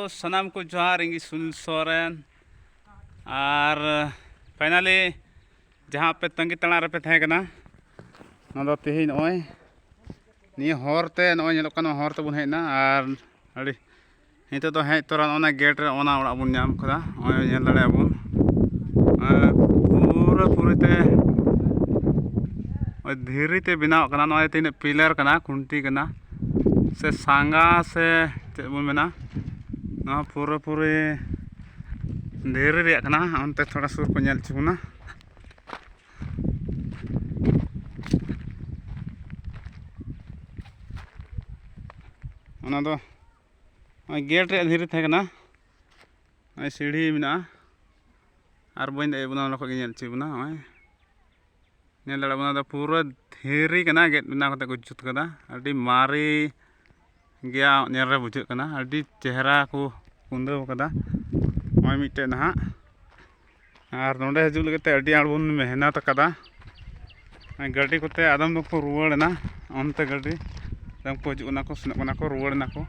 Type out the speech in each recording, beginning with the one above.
सनाम को जोहार इंगी सुनील सोरेन और फाइनली जहाँ पे तंगी तड़ा रे पे थे कना ना तेही नॉय निये हॉरते नॉय नेलोक कना हॉरते बुन हेना और अड़ी हितो तो हेज तोरा ओना गेट रे ओना ओड़ा बुन नाम कदा ओय नेल दड़े बुन पूरा पूरीते ओय धीरी ते बनाव कना नॉय तीन पिलर कना खुंटी कना से सांगा से चेद बुन मेना ना पूरा पूरी धीरे रे कना अंते थोड़ा सुर को नेल चुना ओना दो गेट रे धीरे थे कना सीढ़ी मेना और बन दे बना लको नेल चुना ओय नेल दड़ा बना दो पूरा धीरे कना गेट बना कते को जुत कदा अडी मारी गया नेल रे बुझे कना अडी चेहरा को कुंदो कदा ओय मिटे ना और नोंडे हजू लगते अडी आड़बुन मेहनत कदा गाड़ी कोते आदम दो को रुवाड़ ना अंते गाड़ी दम को हजना को सनक बना को रुवाड़ ना को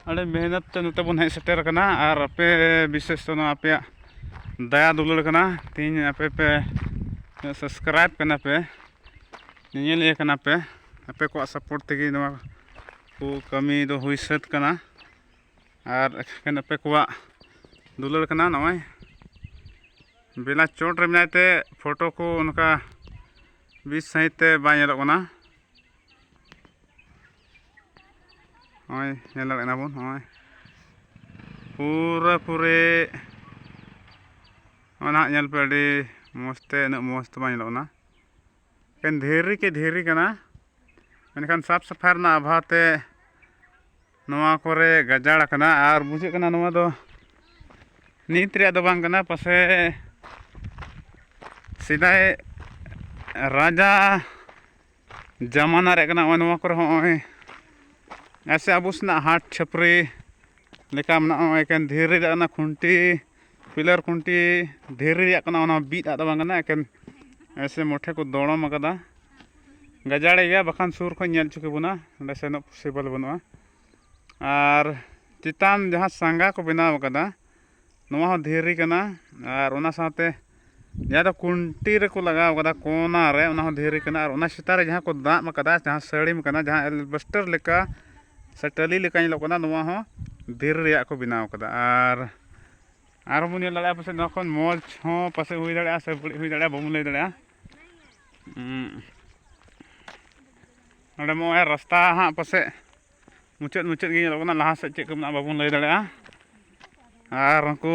अरे मेहनत ते नते बन हे सेटर कना और आपे विशेष तो आपे दया दुलड़ कना तीन आपे पे सब्सक्राइब कना पे नियल कना पे आपे को सपोर्ट तेगी नवा को कमी दो हुई सत कना और एखन आपे को दुलड़ कना नय बेला चोट रे बनाते फोटो को उनका 20 सहित बाय नेलो कना ओय नेल ना बन ओय पूरा पूरे ओना नेल पे अडी मस्ते न मस्त बाय नेलो ना केन धीरी के धीरी कना मेनखान साफ सफाई ना अभावते नवा कोरे गजाड़ कना और बुझे कना नवा दो नीत रे दो बांग कना पासे सिदाय राजा जमाना रे कना नवा कोरे होय ऐसे अबुसना हाट छपरी लेका मना एकेन धीरे ना खुंटी पिलर खुंटी धीरे कना ओना बीत आदा बांगना एकेन ऐसे मोठे को दोड़म कदा गजाड़े गया बखान सुर को नेल चुके बुना अंडे सेनो पॉसिबल बनुआ और चितान जहाँ सांगा को बनाव कदा नवा हो धीरे कना और ओना साथे जहाँ तो कुंटी रे को लगाव कदा कोना रे ओना हो धीरे कना और ओना सितारे जहाँ को दाम कदा जहाँ सड़ीम कना जहाँ एल्बस्टर लेका से टली लेका नेलो कना नवा हो धीरे रे को बनाव कदा और मुन नेल दड़ा पासे नखन मौज हो पासे हुई दड़ा से बड़ी हुई दड़ा बमु लई दड़ा मो रास्ता हाँ पासे मुचाद मुचाद गे नेलो कना लहा से चेक को बाबुन लई दड़ा और उनको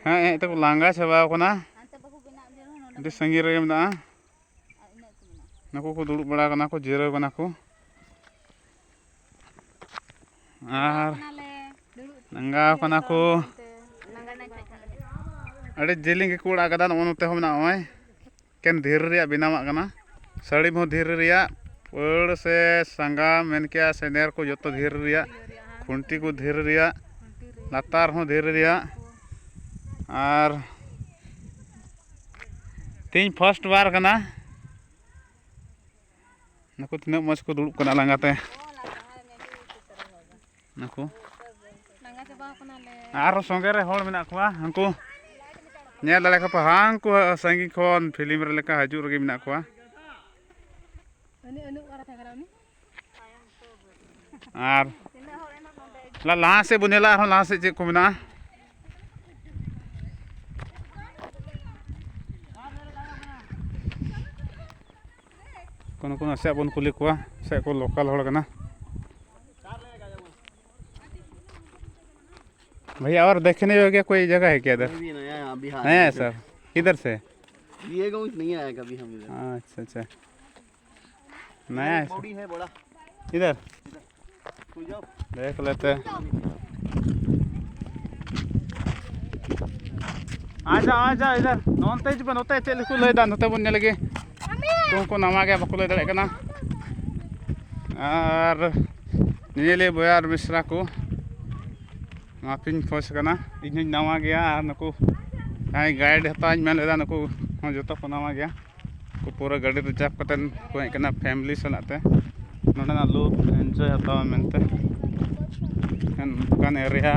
हाँ तो लांगा चबाव कना अभी संगी रे मेना नको को दुड़ुब बड़ा कना को जिराव कना को और नंगा कना को अरे जेलिंग को उड़ा कदा नोते हो मेना ओय केन धीरे रे बनावा कना साड़ी में धीरे रे पड़ से संगा मेन के सेनेर को जो धीरे रे खुंटी को धीरे रे लातार हो धीरे रे और तीन फर्स्ट बार कना नको तीना मज को दुड़ुब कना लांगाते नको और संगे रे होड़ मेना कोआ हंको नेल दले को हांको संगी खन फिल्म रे लेका हजू रे मेना कोआ और लहा से बुनेला और लहा से चे को मेना कोनो से बन कुली कोआ से को लोकल होड़ कना भैया और देखने योग्य कोई जगह है क्या इधर नया है सर किधर से ये गांव नहीं आया कभी हम इधर अच्छा अच्छा नया है बॉडी है बड़ा इधर देख लेते आजा इधर नोनते जब नोते चल को लय दा नोते बन लगे तुमको नामा गया बको लय दड़े कना और नीले बोयार मिश्रा को माफिन खोज कना इन नामा गया और नको आई गाइड हताज मेन लेदा नको जो तो नामा गया को पूरा गाड़ी रिजर्व कतन को कना फैमिली सलाते नोडेना लुक एंजॉय हतावा मेनते kan area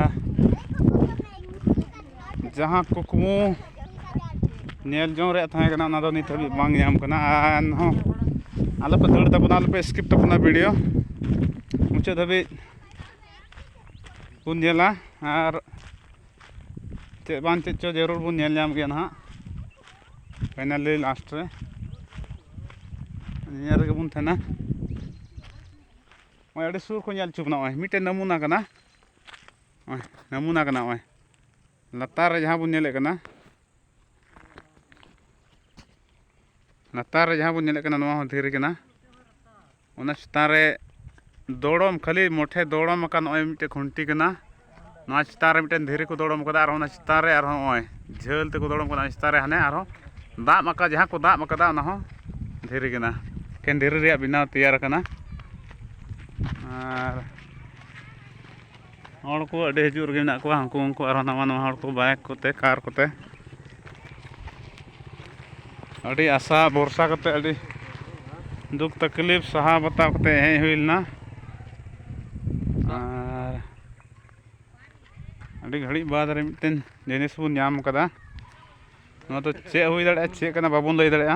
जहाँ कुकमु नेल जों रे थाहे कना ना दो नित हबी बांग याम कना आन हो आलो पे दड़ तबना आलो पे स्किप तबना वीडियो मुचाद हबी बुन नेला आर चे बान चे चो जरूर बुन नेल याम गया ना फाइनली लास्ट रे नियर के बुन थना ओय अडी सुर को नेल चुबना ओय मिटे नमूना कना ओय नमूना कना ओय लतार रे जहाँ बुन नेले कना लतार रे जहाँ बुन नेले कना नवा हो धीरे कना ओना चितान रे दौड़म खाली मोठे दौड़म अकान ओय मिटे खुंटी कना नवा चितान रे मिटे धीरे को दौड़म कदा आर ओना चितान रे आर ओय झेल ते को दौड़म कना चितान रे हाने आर दाम अका जहाँ को दाम अकदा ओना हो धीरे कना केन धीरे रे बिनाव तैयार कना आर हड़ को अडे हजु रगे मेना को हांको उनको आर नवा नवा हड़ को बाइक कोते कार कोते अड़ी आशा भरोसा करते अड़ी दुख तकलीफ सहा बताव करते हे हुइलना और अड़ी घड़ी बाद रे मिटन जिनिस बुन नाम कदा नो तो चे हुई दड़े चे कना बाबुन लई दड़े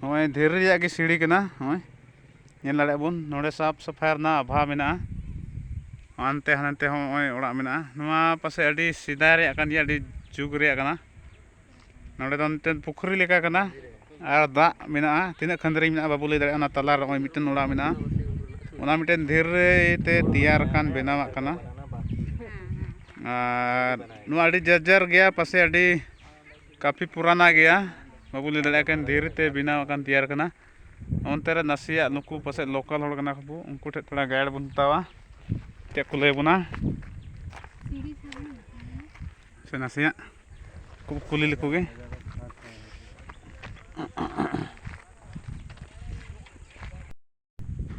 होय धीरे रिया की सीढ़ी कना होय नेल दड़े बुन नोडे साफ सफाई ना अभाव मेना आनते हानते होय ओड़ा मेना नोवा पासे अड़ी सिदा रे कान या अड़ी जुग रे कना नोडे दो मिटन पुखरी लेका कना आर दा मेना तिना खंदरी मेना बाबू लई दड़े ओना तलार ओय मिटन ओड़ा मेना ओना मिटन धीरे ते तैयार कान बेनावा कना और नोवा अड़ी जर्जर गया पासे अड़ी काफी पुराना गया बाबू लई दड़े कान धीरे ते बेनावा कान तैयार कना ओनते रे नसिया नुकु पासे लोकल होड़ कना खबु उनको ठे थोड़ा गाइड बुन तावा चे को लई बुना से नसिया को कुली लिखोगे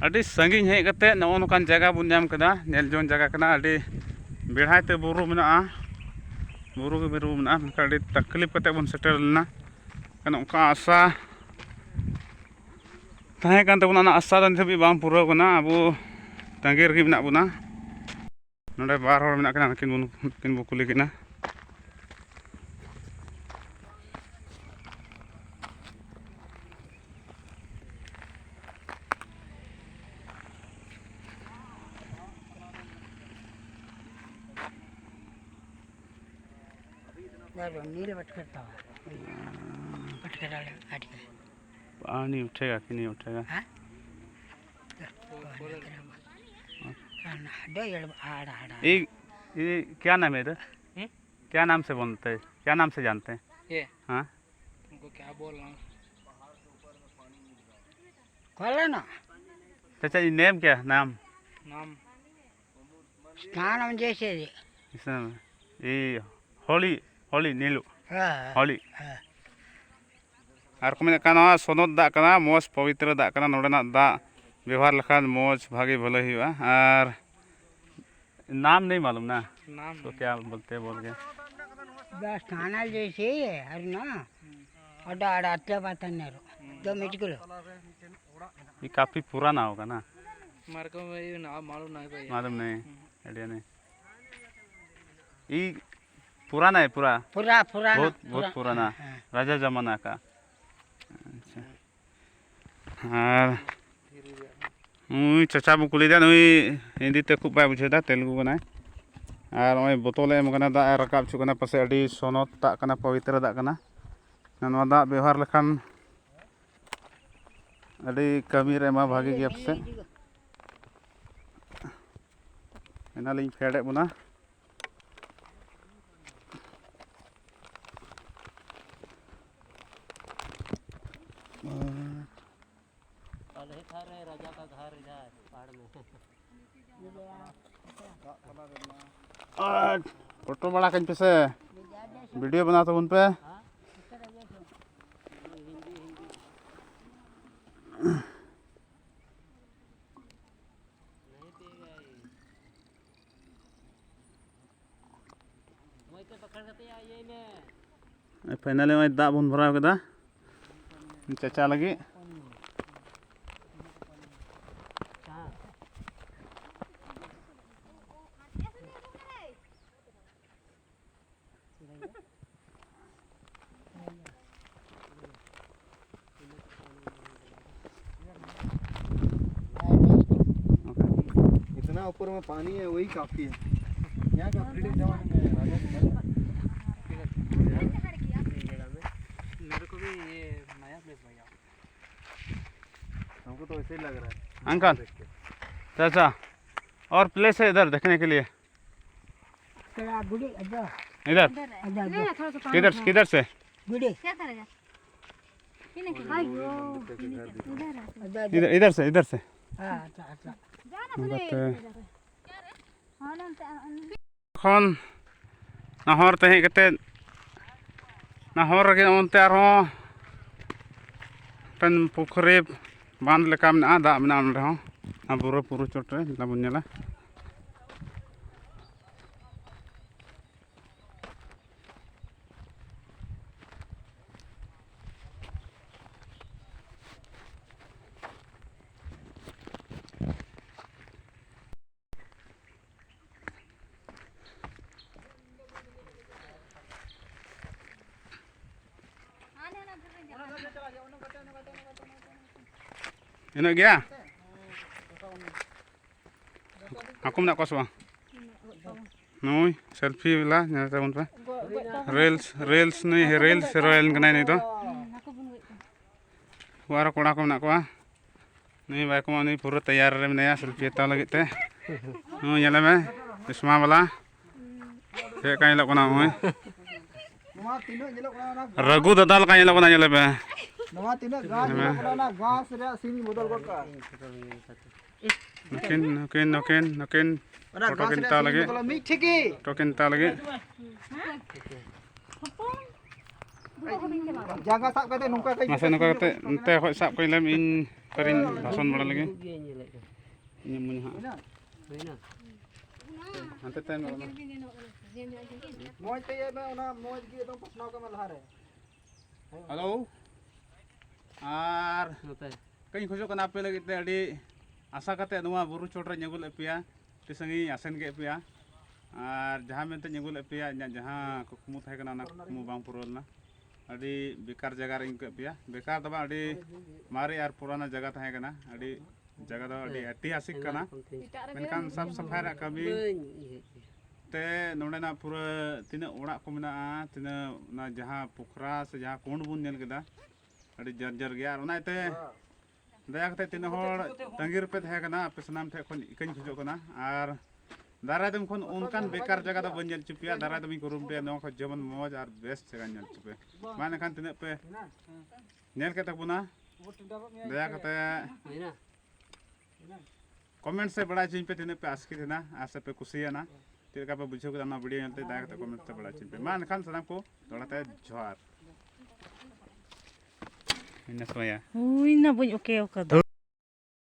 अड़ी संगिन हेज कते नौ नोकान जगह बुन नाम कदा नेल जोन जगह कना अड़ी बेढ़ाई ते बुरु मेना बुरु के बुरु मेना अड़ी तकलीफ कते बुन सेटर लेना कना उनका आशा ताहे कान तबना ना आशा दन धबी बाम पूरा कना अबो तांगेर गे मेना बुना नोडे बार हड़ मेना कना किन बुकुली कना नील पटकता पटके डाले काट के पानी उठेगा कि नहीं उठेगा ये क्या नाम है इधर क्या नाम से बोलते हैं क्या नाम से जानते हैं ये हाँ तुमको क्या बोल रहा हूँ खोलो ना चाचा ये नेम क्या नाम नाम स्नानम जैसे इसमें ये होली होली नीलू होली और को मेना काना सोनत दा कना मोज पवित्र दा कना नोडेना दा व्यवहार लखान मोज भागे भले हुआ और नाम नहीं मालूम ना नाम तो क्या बोलते बोल के बस स्नान जैसे है ना अड्डा अड्डा अत्या पाता नहीं दो मिनट को ये काफी पुराना होगा ना मार को नाम मालूम नहीं भाई मालूम नहीं आइडिया नहीं ये पुराना है पूरा पूरा पुराना बहुत बहुत पुराना राजा जमाना का अच्छा और चाचा बुकुली दा नुई हिंदी ते खूब बाय बुझेदा तेलुगु कना और ओय बोतल एम कना दा रकाब छु कना पासे अडी सोनत दा कना पवित्र दा कना नवा दा व्यवहार लखान अडी कमी रे मा भागी गया पासे एना लिंग फेडे बुना राजा का घर इधर पहाड़ में फोटो बड़ा कहीं पे से वीडियो बना तो उन पे फाइनली मैं दाग बन भरा कदा चाचा लगे ऊपर में पानी है वही काफी है। यहाँ का फ्रीडम जमाने में राजा के घर मेरे को भी ये नया प्लेस भैया। हमको तो ऐसे ही लग रहा है। अंकल चाचा और प्लेस है इधर देखने के लिए? तेरा गुड़ी अदा इधर अदा किधर किधर से? गुड़ी क्या करेगा पीने के अदा इधर इधर से हाँ अच्छा अच्छा এখন নাহর তেহে কেতে নাহর ᱨᱮᱜᱮ ᱚᱱᱛᱮ ᱟᱨᱦᱚᱸ ᱯᱮᱱ ᱯᱩᱠᱷᱨᱤ ᱵᱟᱸᱫ ᱞᱮᱠᱟ ᱢᱮᱱᱟᱜᱼᱟ ᱫᱟᱜ ᱢᱮᱱᱟᱜᱼᱟ ᱚᱸᱰᱮ ᱦᱚᱸ ᱚᱱᱟ ᱵᱩᱨᱩ ᱪᱚᱴ ᱨᱮ ᱵᱚᱱ ᱧᱮᱞᱟ Enak gaya? Aku nak kos bang. Noi selfie lah nyata pun pa. Reels nih reels royal kena ini tu. Wara koda aku nak kuah. Nih baik mau nih pura tayar remnya selfie tahu lagi teh. Oh nyala me. Isma bala. Kayak kain lak kena moi. नवा तीनों ये लोग ना Ragu dadal kain lak kena nyala be. नवा तीनों गांस ये लोग ना गांस रे सीनी बदल कर का Nokin. ना Foto गांस रे kinta lagi. सीनी बदल मी ठीक है Token ta lagi. जगह साफ करते नुका कई Masa nuka kate ente kok sap kau lem in perin bason bala lagi. Ini mun ha. Ante ten bala. मौज पे ये मैं ना मौज की तो पसनाव का मलहार है Halo. Ar kau khojok kana pe lagi te adi asa kate nuwa buru chot re nyegul epia tisangi asen ge epia ar jaha mente nyegul epia nya jaha kukmu thahe kana na kukmu bang purol na adi bekar jaga re ingke epia bekar daba adi mari ar purana jaga thahe kana adi jaga do adi ऐतिहासिक kana menkan sab safai ra kami te nonde na pura tina orak ko mena tina na jaha pokhra se jaha kond bun nyel keda adi jar gya ar ona te daya kate tina hor tangir pe thahe kana ape sanam the khon ikain khojok kana ar darai dem khon onkan bekar jaga da banjal chupia darai dem kurum pe no kho jeban moj ar best jaga nyal chupe mane kan tina pe nyel kata buna daya kate comment से बड़ा चीज पे तिने पे ASCII थे ना आसे पे कुसिया ना तेरे का पे बुझो को ना वीडियो जानते दाग तो कमेंट से बड़ा चीज पे मान खान सलाम को थोड़ा ता जोहार इन सोया Uy, na bunyo kayo ka.